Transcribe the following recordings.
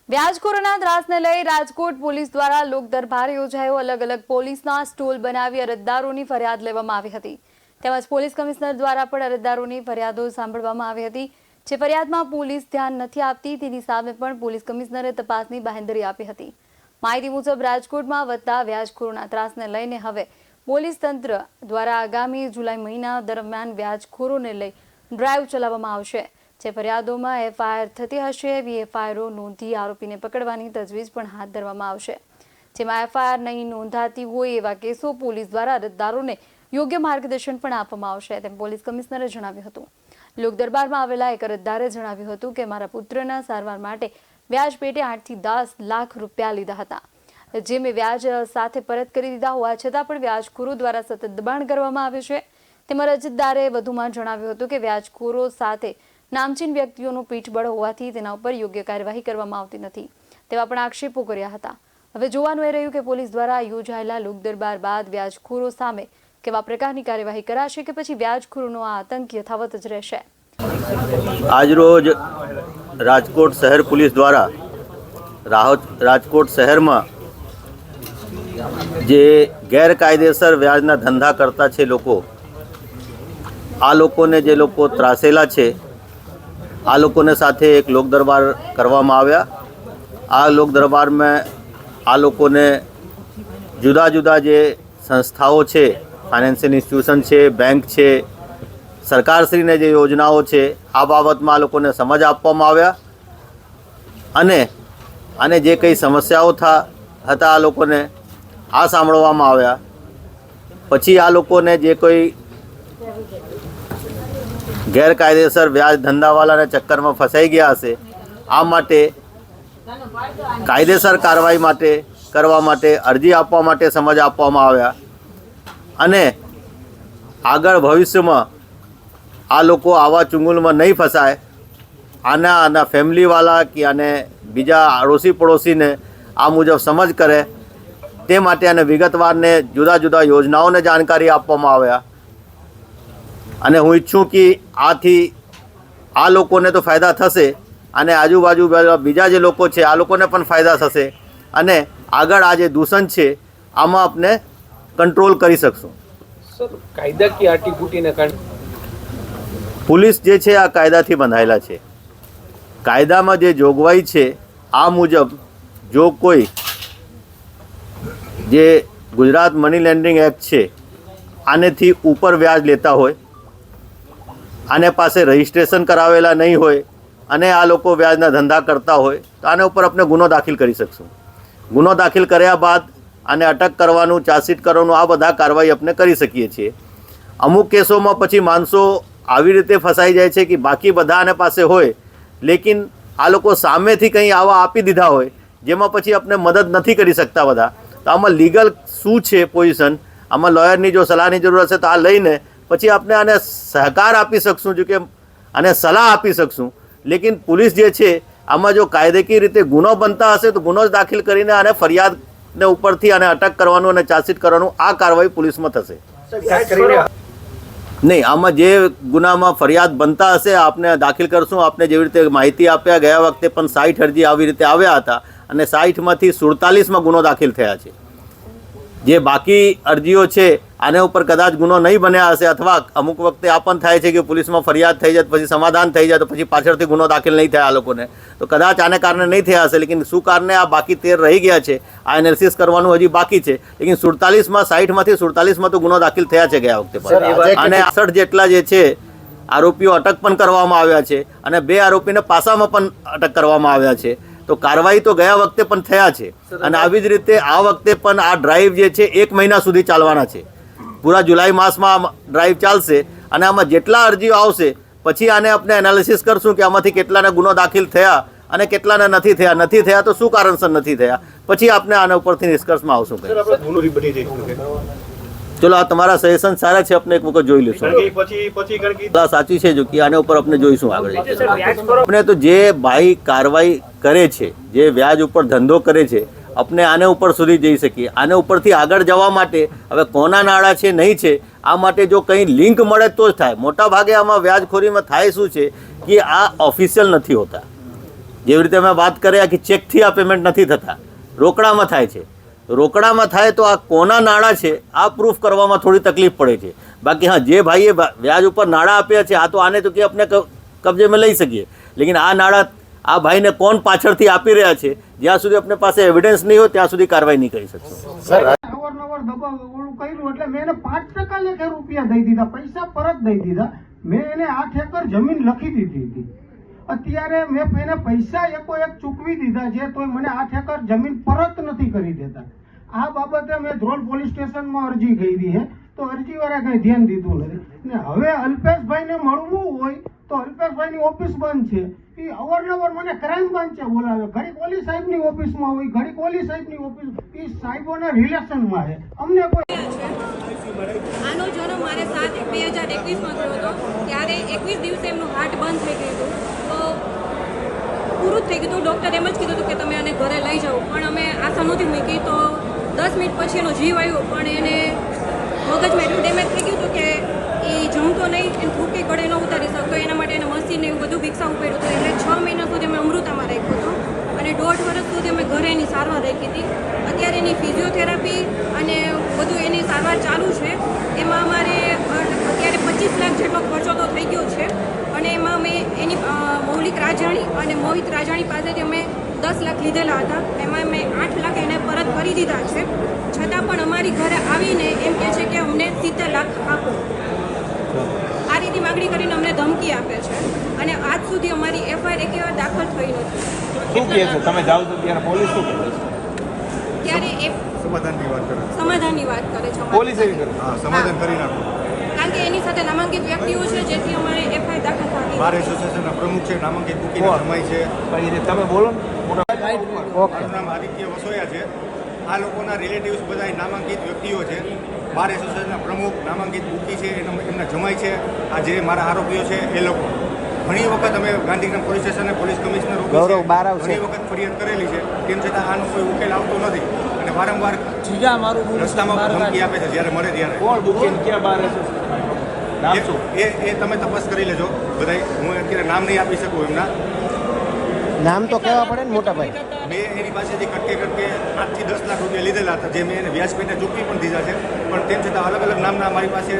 વ્યાજખોરોના ત્રાસને લઈ રાજકોટ પોલીસ દ્વારા લોક દરબાર યોજાયો। અલગ અલગ પોલીસના સ્ટોલ બનાવી અરજદારોની ફરિયાદ લેવામાં આવી હતી। તેમજ પોલીસ કમિશનર દ્વારા પણ અરજદારોની ફરિયાદો સાંભળવામાં આવી હતી। જે ફરિયાદમાં પોલીસ ધ્યાન નથી આપતી તેની સામે પણ પોલીસ કમિશનરે તપાસની બાંહેધરી આપી હતી। માહિતી મુજબ રાજકોટમાં વધતા વ્યાજખોરોના ત્રાસને લઈને હવે પોલીસ તંત્ર દ્વારા આગામી જુલાઈ મહિના દરમિયાન વ્યાજખોરોને લઈ ડ્રાઈવ ચલાવવામાં આવશે। જે ફરિયાદોમાં એફઆઈઆર થતી હશે એવી એફઆઈઆરો નોંધી આરોપીને પકડવાની તજવીજ પણ હાથ ધરવામાં આવશે। જેમાં એફઆઈઆર નહીં નોંધાતી હોય એવા કેસો પોલીસ દ્વારા અરજદારોને યોગ્ય માર્ગદર્શન પણ આપવામાં આવશે તેમ પોલીસ કમિશનરે જણાવ્યું હતું। લોક દરબારમાં આવેલા એક અરજદારે જણાવ્યું હતું કે મારા પુત્રના સારવાર માટે વ્યાજ પેટે 8 થી 10 લાખ રૂપિયા લીધા હતા, જે મેં વ્યાજ સાથે પરત કરી દીધા હોવા છતાં પણ વ્યાજખોરો દ્વારા સતત દબાણ કરવામાં આવે છે। તેમ અરજદારે વધુમાં જણાવ્યું હતું કે વ્યાજખોરો સાથે નામચીન વ્યક્તિઓનું પીઠબળ હોવાથી તેના ઉપર યોગ્ય કાર્યવાહી કરવામાં આવતી નથી તેવા પણ આક્ષેપો કર્યા હતા। હવે જોવાનું એ રહ્યું કે પોલીસ દ્વારા યોજાયેલા લોક દરબાર બાદ વ્યાજખોરો સામે કેવા પ્રકારની કાર્યવાહી કરાશે કે પછી વ્યાજખોરોનો આ આતંક યથાવત જ રહેશે। આજરોજ રાજકોટ શહેર પોલીસ દ્વારા રાજકોટ શહેરમાં જે ગેરકાયદેસર વ્યાજના ધંધા કરતા છે લોકો, આ લોકોને જે લોકો ત્રાસેલા છે આ લોકોને સાથે એક લોક દરબાર કરવામાં આવ્યા। આ લોક દરબારમાં આ લોકોને જુદા જુદા જે સંસ્થાઓ છે, ફાઇનાન્શિયલ ઇન્સ્ટિટ્યુશન છે, બેંક છે, સરકારશ્રીને જે યોજનાઓ છે આ બાબતમાં આ લોકોને સમજ આપવામાં આવ્યા અને જે કંઈ સમસ્યાઓ હતા આ લોકોને આ સાંભળવામાં આવ્યા। પછી આ લોકોને જે કોઈ ગેરકાયદેસર વ્યાજ ધંધાવાળાના ચક્કરમાં ફસાઈ ગયા હશે આ માટે કાયદેસર કાર્યવાહી કરવા માટે અરજી આપવા માટે સમજ આપવામાં આવ્યા અને આગળ ભવિષ્યમાં આ લોકો આવા ચુંગલમાં નહીં ફસાય, આના ફેમિલીવાળા કે આને બીજા આડોશી પડોશીને આ મુજબ સમજ કરે તે માટે અને વિગતવારને જુદા જુદા યોજનાઓને જાણકારી આપવામાં આવ્યા। અને હું ઈચ્છું કે આથી આ લોકોને તો ફાયદા થશે અને આજુબાજુ બીજા જે લોકો છે આ લોકોને પણ ફાયદા થશે અને આગળ આ જે દૂષણ છે આમાં આપણે કંટ્રોલ કરી શકશું। સર, કાયદાકીય આટીઘૂટીને કારણે પોલીસ જે છે આ કાયદાથી બંધાયેલા છે। કાયદામાં જે જોગવાઈ છે આ મુજબ જો કોઈ જે ગુજરાત મની લેન્ડિંગ એક્ટ છે આનેથી ઉપર વ્યાજ લેતા હોય, આને પાસે રજિસ્ટ્રેશન કરાવેલા નહીં હોય અને આ લોકો વ્યાજના ધંધા કરતા હોય તો આને ઉપર આપણે ગુનો દાખલ કરી શકશું। ગુનો દાખલ કર્યા બાદ આને અટક કરવાનું, ચાર્જશીટ કરવાનું, આ બધા કાર્યવાહી આપણે કરી શકીએ છીએ। અમુક કેસોમાં પછી માણસો આવી રીતે ફસાઈ જાય છે કે બાકી બધા આને પાસે હોય લેકિન આ લોકો સામેથી કંઈ આવા આપી દીધા હોય જેમાં પછી આપણે મદદ નથી કરી શકતા બધા। તો આમાં લીગલ શું છે પોઝિશન, આમાં લોયરની જો સલાહની જરૂર હશે તો આ લઈને પછી આપણે આને સહકાર આપી શકશું, જો કે આને સલાહ આપી શકશું। લેકિન પોલીસ જે છે આમાં જો કાયદેકીય રીતે ગુનો બનતા હશે તો ગુનો જ દાખલ કરીને આને ફરિયાદને ઉપરથી આને અટક કરવાનું અને ચાર્જશીટ કરવાનું આ કાર્યવાહી પોલીસમાં થશે। નહીં, આમાં જે ગુનામાં ફરિયાદ બનતા હશે આપને દાખલ કરશું। આપને જેવી રીતે માહિતી આપ્યા ગયા વખતે પણ 60 અરજી આવી રીતે આવ્યા હતા અને 60માંથી 47માં ગુનો દાખલ થયા છે। જે બાકી અરજીઓ છે આને ઉપર કદાચ ગુનો નહીં બન્યા હશે અથવા અમુક વખતે આ પણ થાય છે કે પોલીસમાં ફરિયાદ થઈ જાય પછી સમાધાન થઈ જાય તો પછી પાછળથી ગુનો દાખલ નહીં થાય આ લોકોને, તો કદાચ આને કારણે નહીં થયા હશે લેકિન શું કારણે આ બાકી 13 રહી ગયા છે આ એનાલિસિસ કરવાનું હજી બાકી છે। લેકિન 47માં 60માંથી 47માં તો ગુનો દાખલ થયા છે ગયા વખતે પણ અને 68 જેટલા જે છે આરોપીઓ અટક પણ કરવામાં આવ્યા છે અને 2 આરોપીને પાસામાં પણ અટક કરવામાં આવ્યા છે। તો કાર્યવાહી તો ગયા વખતે પણ થયા છે અને આવી જ રીતે આ વખતે પણ આ ડ્રાઈવ જે છે 1 મહિના સુધી ચાલવાના છે। પૂરા જુલાઈ માસમાં ડ્રાઈવ ચાલશે અને આમાં જેટલા અરજીઓ આવશે પછી આને આપણે એનાલિસિસ કરશું કે આમાંથી કેટલાને ગુનો દાખલ થયા અને કેટલાને નથી થયા તો શું કારણસર નથી થયા, પછી આપણે આના ઉપરથી નિષ્કર્ષમાં આવશું। ચલો, આ તમારા સજેશન સારા છે, આપણે એક વખત જોઈ લઈશું। સાચી છે જો કે આના ઉપર આપણે જોઈશું આગળ। આપણે તો જે ભાઈ કાર્યવાહી કરે છે, જે વ્યાજ ઉપર ધંધો કરે છે, આપણે આને ઉપર સુધી જઈ શકીએ। આને ઉપરથી આગળ જવા માટે હવે કોના નાણાં છે નહીં છે આ માટે જો કંઈ લિંક મળે તો જ થાય। મોટા ભાગે આમાં વ્યાજખોરીમાં થાય શું છે કે આ ઓફિશિયલ નથી હોતા, જેવી રીતે અમે વાત કર્યા કે ચેકથી આ પેમેન્ટ નથી થતા, રોકડામાં થાય છે. રોકડામાં થાય તો આ કોના નાણાં છે આ પ્રૂફ કરવામાં થોડી તકલીફ પડે છે. બાકી હા, જે ભાઈએ વ્યાજ ઉપર નાણાં આપ્યા છે આ તો આને તો કે આપણે કબજે में લઈ શકીએ, લેકિન આ નાણાં આ ભાઈને કોણ પાછળથી આપી રહ્યા છે, જ્યાં સુધી આપણી પાસે એવિડન્સ નહીં હોય ત્યાં સુધી કાર્યવાહી નહીં કરી શકશું. અવારનવાર દબાવ ઓલું કર્યું એટલે મેં એને 5% લેખે રૂપિયા દઈ દીધા, પૈસા પરત દઈ દીધા. મેં એને 8 એકર જમીન લખી દીધી હતી. અત્યારે મેં એને પૈસા એકોએક ચૂકવી દીધા છે તોય મને 8 એકર જમીન પરત નથી કરી દેતા. આ બાબતે મેં ધ્રોલ પોલીસ સ્ટેશનમાં અરજી કરી છે તો અરજીવાળા કઈ ધ્યાન દીધું નથી. ને હવે અલ્પેશભાઈને મળવું હોય તો અલ્પેશભાઈની ઓફિસ બંધ છે. એ અવારનવાર મને ક્રાઇમ બ્રાન્ચે બોલાવે, ઘડીક ઓલી સાહેબની ઓફિસમાં હોય, ઘડીક ઓલી સાહેબની ઓફિસ. એ સાહેબોના રિલેશનમાં છે. અમને કોઈ આનો જન્મ મારે 7/1/2021 થયો હતો. ત્યારે 21 દિવસે એમનું હાર્ટ બંધ થઈ ગયું હતું, તો પૂરું જ થઈ ગયું હતું. ડૉક્ટરે એમ જ કીધું હતું કે તમે આને ઘરે લઈ જાઓ, પણ અમે આશા નહોતી મૂકી. તો 10 મિનિટ પછી એનો જીવ આવ્યો, પણ એને મગજમાં એટલું ડેમેજ થઈ ગયું હતું કે એ જમતો નહીં, એને થૂકી ગળે ન ઉતારી શકતો. એના માટે એને મશીન એવું બધું વિકસાવવું પડ્યું હતું. એટલે 6 મહિના સુધી અમે અમૃતામાં રાખ્યો હતો અને 1.5 વર્ષ સુધી અમે ઘરે એની સારવાર રાખી હતી. અત્યારે એની ફિઝિયોથેરાપી અને બધું એની સારવાર ચાલુ છે. એમાં અમારે અત્યારે 25 લાખ જેટલો ખર્ચો તો થઈ ગયો છે. અને એમાં મેં એની મૌલિક રાજાણી અને મોહિત રાજાણી પાસેથી અમે 10 લાખ લીધેલા હતા. એમાં મેં 8 લાખ એને પરત કરી દીધા છે. છતાં પણ અમારી ઘરે આવીને એમ કહે છે કે અમને 70 લાખ આપો. આ રીતે માગણી કરીને અમને ધમકી આપે છે અને આજ સુધી અમારી એફઆઈઆર એક વાર દાખલ થઈ નથી. શું કહે છે? તમે જાઓ છો ત્યારે પોલીસ શું કહે છે? ત્યારે એ સમાધાનની વાત કરે સમાધાનની વાત કરે છે. પોલીસ એવી કરે હા સમાધાન કરી નાખો. કારણ કે એની સાથે નામાંકિત વ્યક્તિઓ છે જેથી અમારે એફઆઈઆર દાખલ થતી. બાર એસોસિએશનના પ્રમુખ છે, નામાંકિત બુકીના જમાઈ છે. પછી તમે બોલો ને. મારું નામ આદિત્ય વસોયા છે. આ લોકોના રિલેટિવ્સ બધા નામાંકિત વ્યક્તિઓ છે. બાર એસોસિએશનના પ્રમુખ, નામાંકિત બુકી છે, એમના જમાઈ છે. આ જે મારા આરોપીઓ છે એ લોકો ઘણી વખત અમે Gandhigram police station police commissioner ઘણી વખત ફરિયાદ કરેલી છે, તેમ છતાં આનો કોઈ ઉકેલ આવતો નથી અને વારંવાર રસ્તામાં ધમકી આપે છે જ્યારે મળે ત્યારે. કોણ બુકિંગ ક્યાં બાર નામ શું? એ તમે તપાસ કરી લેજો બધાય. હું અત્યારે નામ નહીં આપી શકું એમના. નામ તો કહેવા પડે ને મોટા ભાઈ. મેં એની પાસેથી કટકે 8 થી 10 લાખ રૂપિયા લીધેલા હતા, જે મેં એને વ્યાજ પેટે ચૂકવી પણ દીધા છે. પણ તેમ છતાં અલગ અલગ નામના મારી પાસે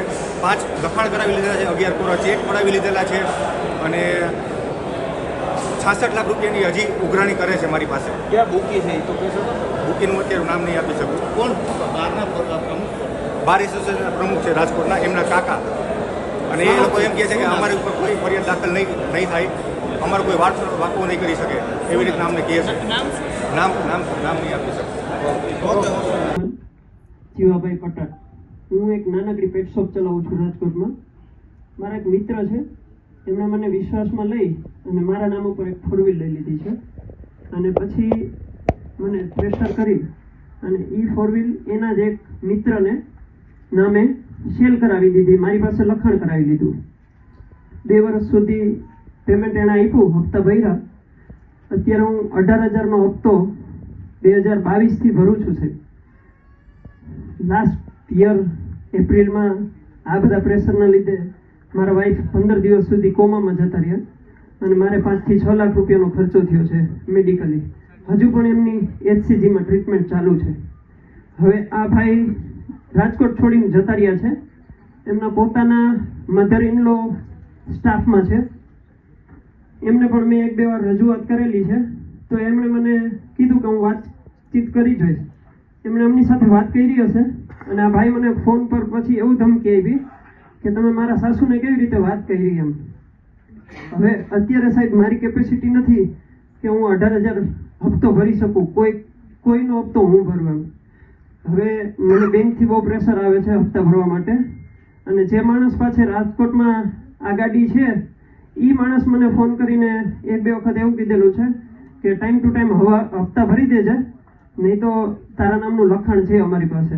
5 લખાણ કરાવી લીધેલા છે, 11 કોરા ચેક પડાવી લીધેલા છે અને 66 લાખ રૂપિયાની હજી ઉઘરાણી કરે છે મારી પાસે. ક્યાં બુકી છે એ તો કહેશો? બુકીનું અત્યારે નામ નહીં આપી શકું. કોણ? બાર એસોસિએશનના પ્રમુખ છે રાજકોટના, એમના કાકા. અને એ લોકો એમ કહે છે કે અમારી ઉપર કોઈ ફરિયાદ દાખલ નહીં થાય, અમારો કોઈ વાંકો નહીં કરી શકે, એવી રીતના અમને કહે છે. નામ નહીં આપી શકું. જીવાભાઈ પટેલ. હું એક નાનકડી પેટ શોપ ચલાવું છું રાજકોટમાં. મારા એક મિત્ર છે, એમણે મને વિશ્વાસમાં લઈ અને મારા નામ ઉપર એક 4 વ્હીલ લઈ લીધી છે અને પછી મને પ્રેશર કરી અને એ 4 વ્હીલ એના જ એક મિત્રને નામે સેલ કરાવી દીધી, મારી પાસે લખાણ કરાવી લીધું. 2 વર્ષ સુધી પેમેન્ટ એણે આપ્યું, હપ્તા ભર્યા. અત્યારે હું 18,000નો હપ્તો 2022થી ભરું છું સાહેબ. લાસ્ટ યર એપ્રિલમાં આ બધા પ્રેશરના લીધે મારા વાઈફ 15 દિવસ સુધી કોમામાં જતા રહ્યા અને મારે 5 થી 6 લાખ રૂપિયાનો ખર્ચો થયો છે મેડિકલી. હજુ પણ એમની HCGમાં ટ્રીટમેન્ટ ચાલુ છે. હવે આ ભાઈ રાજકોટ છોડીને જતા રહ્યા છે. એમના પોતાના મધર ઇન લો સ્ટાફમાં છે. એમને પણ મેં 1-2 વાર રજૂઆત કરેલી છે તો એમણે મને કીધું કે હું વાતચીત કરી જોઈશ. એમણે એમની સાથે વાત કરી હશે અને આ ભાઈ મને ફોન પર પછી એવું ધમકી આપી કે તમે મારા સાસુને કેવી રીતે વાત કરી એમ. હવે અત્યારે સાહેબ મારી કેપેસિટી નથી કે હું 18,000 હપ્તો ભરી શકું, કોઈનો હપ્તો હું ભરવા. હવે મને બેંકથી બહુ પ્રેશર આવે છે હપ્તા ભરવા માટે અને જે માણસ પાસે રાજકોટમાં આ ગાડી છે એ માણસ મને ફોન કરીને 1-2 વખત એવું કીધેલું છે કે ટાઈમ ટુ ટાઈમ હપ્તા ભરી દેજે, નહીં તો તારા નામનું લખાણ છે અમારી પાસે.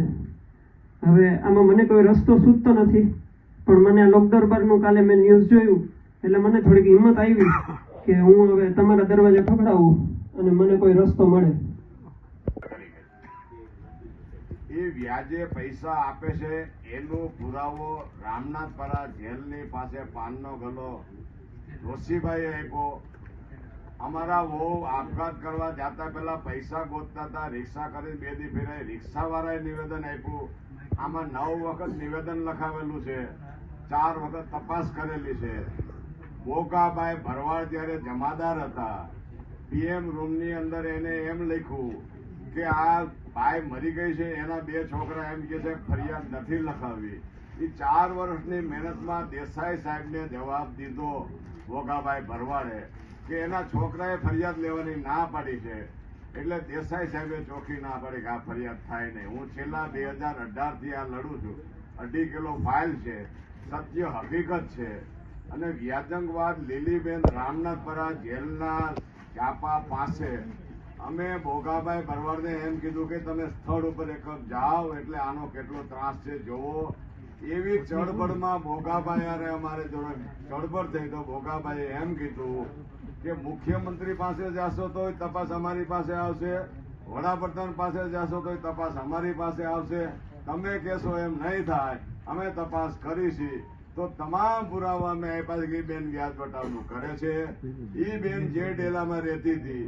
હવે આમાં મને કોઈ રસ્તો સૂચતો નથી, પણ મને આ લોક દરબારનું કાલે મેં ન્યૂઝ જોયું એટલે મને થોડીક હિંમત આવી કે હું હવે તમારા દરવાજે ખખડાવું અને મને કોઈ રસ્તો મળે. એ વ્યાજે પૈસા આપે છે એનો પુરાવો રામનાથપરા જેલની પાસે પાનનો ગલ્લો રોશીભાઈએ આપ્યો. અમારા વહુ આપઘાત કરવા જતા પહેલા પૈસા ગોતતા હતા, રિક્ષા કરી 2 દી ફેરાય, રિક્ષાવાળાએ નિવેદન આપ્યું. આમાં 9 વખત નિવેદન લખાવેલું છે, 4 વખત તપાસ કરેલી છે. બોકાભાઈ ભરવાડ ત્યારે જમાદાર હતા, પીએમ રૂમની અંદર એને એમ લખ્યું કે આ ભાઈ મરી ગઈ છે, એના 2 છોકરા એમ કે છે ફરિયાદ નથી લખાવી. એ 4 વર્ષની મહેનતમાં દેસાઈ સાહેબને જવાબ દીધો બોગાભાઈ ભરવાડે કે એના છોકરાએ ફરિયાદ લેવાની ના પાડી છે, એટલે દેસાઈ સાહેબે ચોખ્ખી ના પાડી કે આ ફરિયાદ થાય નહીં. હું છેલ્લા 2018 થી આ લડું છું. 2.5 કિલો ફાઇલ છે, સત્ય હકીકત છે. અને વ્યાજંગવાદ લીલીબેન રામનાથપરા જેલના ચાપા પાસે અમે બોગાભાઈ ભરવાડને એમ કીધું કે તમે સ્થળ ઉપર એક વખત જાઓ એટલે આનો કેટલો ત્રાસ છે જોવો. એવી ચળબળમાં બોગાભાઈ અરે અમારે જોડે ચળબળ થઈ તો બોગાભાઈએ એમ કીધું કે મુખ્યમંત્રી પાસે જાશો તો તપાસ અમારી પાસે આવશે, વડાપ્રધાન પાસે જાશો તો તપાસ અમારી પાસે આવશે, તમે કહેશો એમ નહીં થાય, અમે તપાસ કરીશી. તો તમામ પુરાવા અમે આપ્યા કે બેન વ્યાજ પટાવનું કરે છે. એ બેન જે ડેલામાં રહેતી હતી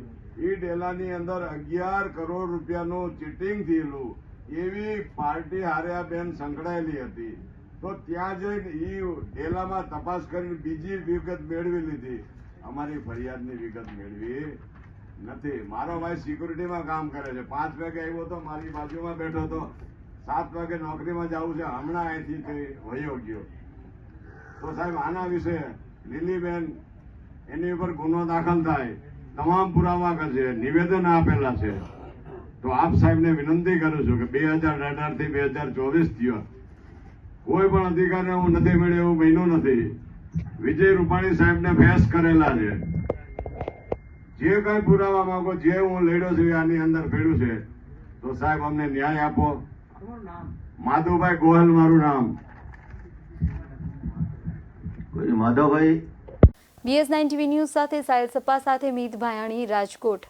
એ ડેલાની અંદર 11 કરોડ રૂપિયાનું ચીટિંગ થયેલું, એવી પાર્ટી હારે આ બેન સંકળાયેલી હતી. તો ત્યાં જઈને એ ડેલામાં તપાસ કરીને બીજી વિગત મેળવી લીધી. અમારી ફરિયાદની વિગત મેળવી નથી. મારો ભાઈ સિક્યુરિટીમાં કામ કરે છે, 5 વાગે આવ્યો તો મારી બાજુમાં બેઠો હતો, 7 વાગે નોકરીમાં જવું છે, હમણાં અહીંથી વયો ગયો. તો સાહેબ આના વિશે લીલીબેન એની ઉપર ગુનો દાખલ થાય, તમામ પુરાવા કરશે, નિવેદન આપેલા છે. તો આપ સાહેબને વિનંતી કરું છું કે 2018 થી 2024 થયો, કોઈ પણ અધિકારને હું નથી મળ્યો એવું બન્યું નથી. વિજય રૂપાણી સાહેબને ફેસ કરેલા છે. જે કઈ પુરાવા માંગો, જે હું લડ્યો છું આની અંદર ભેડ્યું છે, તો સાહેબ અમને ન્યાય આપો. માધુભાઈ ગોહલ મારું નામ. માધવભાઈ. BS9 TV ન્યૂઝ સાથે સાયલ સપ્પા સાથે મીત ભાયાણી, રાજકોટ.